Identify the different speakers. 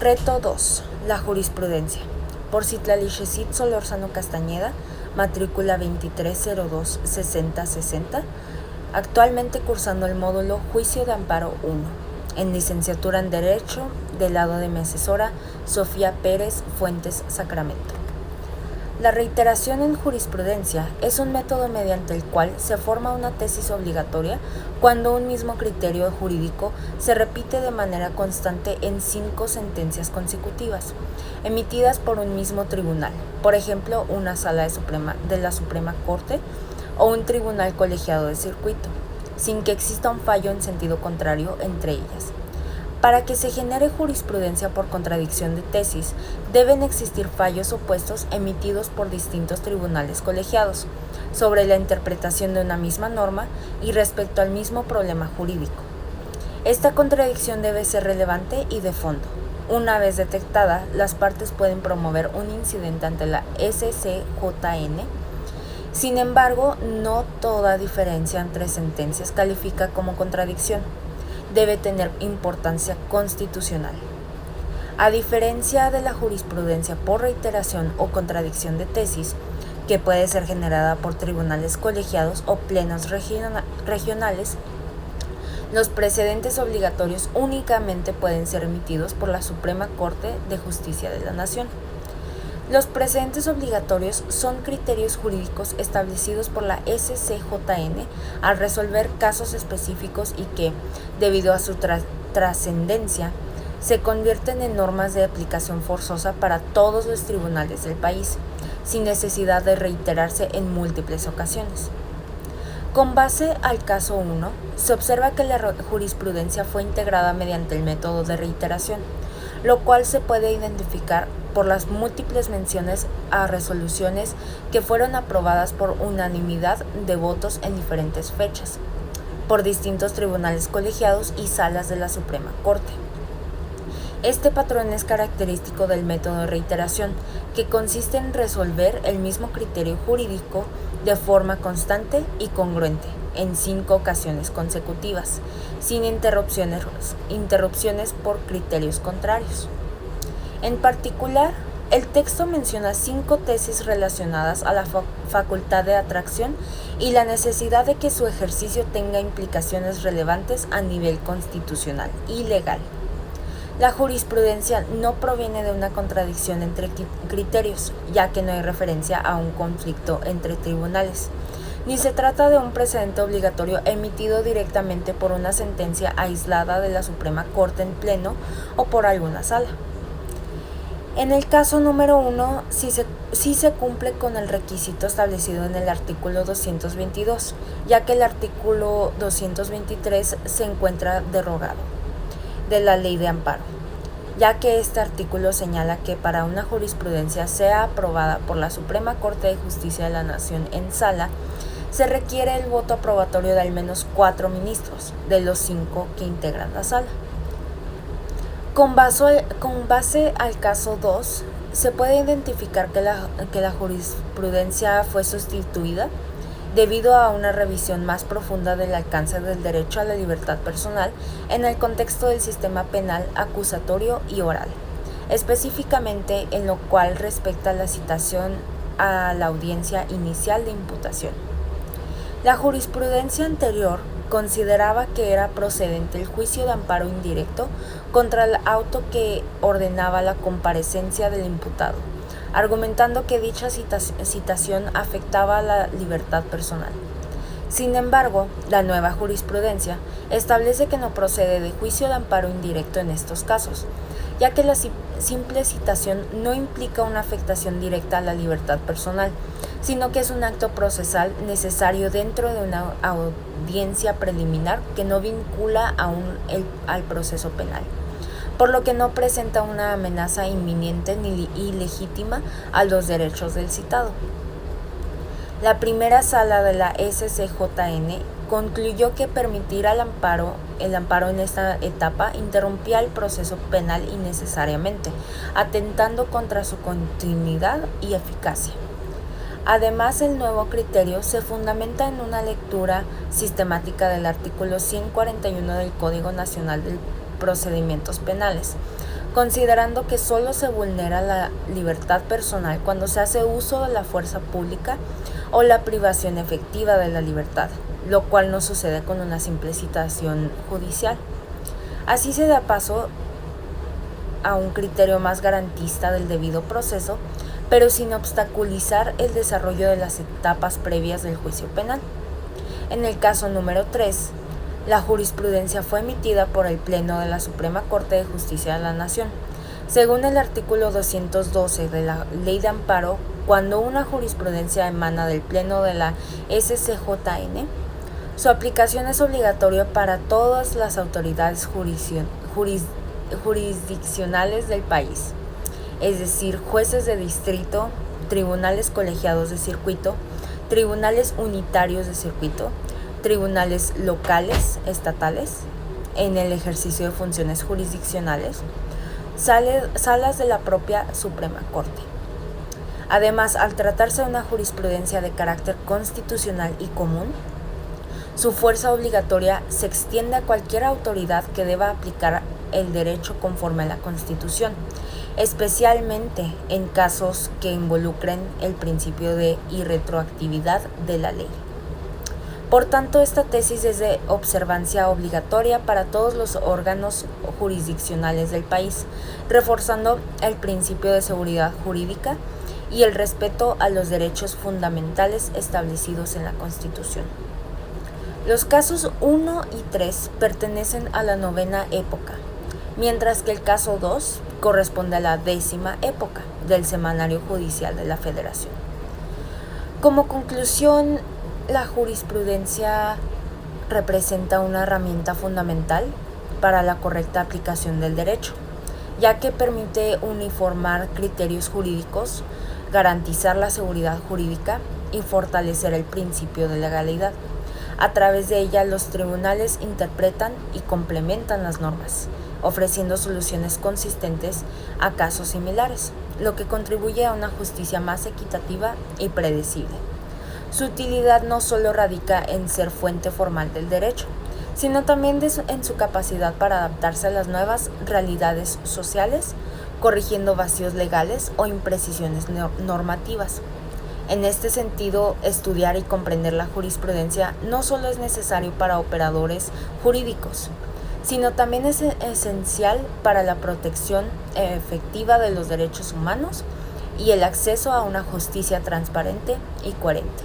Speaker 1: Reto 2. La jurisprudencia. Por Citlali Xesit Solórzano Castañeda, matrícula 2302-6060, actualmente cursando el módulo Juicio de Amparo 1, en licenciatura en Derecho, del lado de mi asesora Sofía Pérez Fuentes Sacramento. La reiteración en jurisprudencia es un método mediante el cual se forma una tesis obligatoria cuando un mismo criterio jurídico se repite de manera constante en 5 sentencias consecutivas, emitidas por un mismo tribunal, por ejemplo, una sala de la Suprema Corte o un tribunal colegiado de circuito, sin que exista un fallo en sentido contrario entre ellas. Para que se genere jurisprudencia por contradicción de tesis, deben existir fallos opuestos emitidos por distintos tribunales colegiados sobre la interpretación de una misma norma y respecto al mismo problema jurídico. Esta contradicción debe ser relevante y de fondo. Una vez detectada, las partes pueden promover un incidente ante la SCJN. Sin embargo, no toda diferencia entre sentencias califica como contradicción. Debe tener importancia constitucional. A diferencia de la jurisprudencia por reiteración o contradicción de tesis, que puede ser generada por tribunales colegiados o plenos regionales, los precedentes obligatorios únicamente pueden ser emitidos por la Suprema Corte de Justicia de la Nación. Los precedentes obligatorios son criterios jurídicos establecidos por la SCJN al resolver casos específicos y que, debido a su trascendencia, se convierten en normas de aplicación forzosa para todos los tribunales del país, sin necesidad de reiterarse en múltiples ocasiones. Con base al caso 1, se observa que la jurisprudencia fue integrada mediante el método de reiteración, lo cual se puede identificar por las múltiples menciones a resoluciones que fueron aprobadas por unanimidad de votos en diferentes fechas, por distintos tribunales colegiados y salas de la Suprema Corte. Este patrón es característico del método de reiteración, que consiste en resolver el mismo criterio jurídico de forma constante y congruente en 5 ocasiones consecutivas, sin interrupciones por criterios contrarios. En particular, el texto menciona 5 tesis relacionadas a la facultad de atracción y la necesidad de que su ejercicio tenga implicaciones relevantes a nivel constitucional y legal. La jurisprudencia no proviene de una contradicción entre criterios, ya que no hay referencia a un conflicto entre tribunales, ni se trata de un precedente obligatorio emitido directamente por una sentencia aislada de la Suprema Corte en pleno o por alguna sala. En el caso número 1, sí se cumple con el requisito establecido en el artículo 222, ya que el artículo 223 se encuentra derogado de la Ley de Amparo, ya que este artículo señala que para una jurisprudencia sea aprobada por la Suprema Corte de Justicia de la Nación en sala, se requiere el voto aprobatorio de al menos 4 ministros, de los 5 que integran la sala. Con base al caso 2, se puede identificar que la jurisprudencia fue sustituida debido a una revisión más profunda del alcance del derecho a la libertad personal en el contexto del sistema penal acusatorio y oral, específicamente en lo cual respecta a la citación a la audiencia inicial de imputación. La jurisprudencia anterior consideraba que era procedente el juicio de amparo indirecto contra el auto que ordenaba la comparecencia del imputado, argumentando que dicha citación afectaba a la libertad personal. Sin embargo, la nueva jurisprudencia establece que no procede de juicio de amparo indirecto en estos casos, ya que la simple citación no implica una afectación directa a la libertad personal, sino que es un acto procesal necesario dentro de una audiencia preliminar que no vincula al proceso penal, por lo que no presenta una amenaza inminente ni ilegítima a los derechos del citado. La primera sala de la SCJN concluyó que permitir el amparo en esta etapa interrumpía el proceso penal innecesariamente, atentando contra su continuidad y eficacia. Además, el nuevo criterio se fundamenta en una lectura sistemática del artículo 141 del Código Nacional de Procedimientos Penales, considerando que solo se vulnera la libertad personal cuando se hace uso de la fuerza pública o la privación efectiva de la libertad, lo cual no sucede con una simple citación judicial. Así se da paso a un criterio más garantista del debido proceso, pero sin obstaculizar el desarrollo de las etapas previas del juicio penal. En el caso número 3, la jurisprudencia fue emitida por el Pleno de la Suprema Corte de Justicia de la Nación. Según el artículo 212 de la Ley de Amparo, cuando una jurisprudencia emana del Pleno de la SCJN, su aplicación es obligatoria para todas las autoridades jurisdiccionales del país, es decir, jueces de distrito, tribunales colegiados de circuito, tribunales unitarios de circuito, tribunales locales, estatales, en el ejercicio de funciones jurisdiccionales, salas de la propia Suprema Corte. Además, al tratarse de una jurisprudencia de carácter constitucional y común, su fuerza obligatoria se extiende a cualquier autoridad que deba aplicar el derecho conforme a la Constitución, especialmente en casos que involucren el principio de irretroactividad de la ley. Por tanto, esta tesis es de observancia obligatoria para todos los órganos jurisdiccionales del país, reforzando el principio de seguridad jurídica y el respeto a los derechos fundamentales establecidos en la Constitución. Los casos 1 y 3 pertenecen a la 9ª época, mientras que el caso 2 corresponde a la 10ª época del Semanario Judicial de la Federación. Como conclusión, la jurisprudencia representa una herramienta fundamental para la correcta aplicación del derecho, ya que permite uniformar criterios jurídicos, garantizar la seguridad jurídica y fortalecer el principio de legalidad. A través de ella, los tribunales interpretan y complementan las normas, ofreciendo soluciones consistentes a casos similares, lo que contribuye a una justicia más equitativa y predecible. Su utilidad no solo radica en ser fuente formal del derecho, sino también en su capacidad para adaptarse a las nuevas realidades sociales, corrigiendo vacíos legales o imprecisiones normativas. En este sentido, estudiar y comprender la jurisprudencia no solo es necesario para operadores jurídicos, sino también es esencial para la protección efectiva de los derechos humanos y el acceso a una justicia transparente y coherente.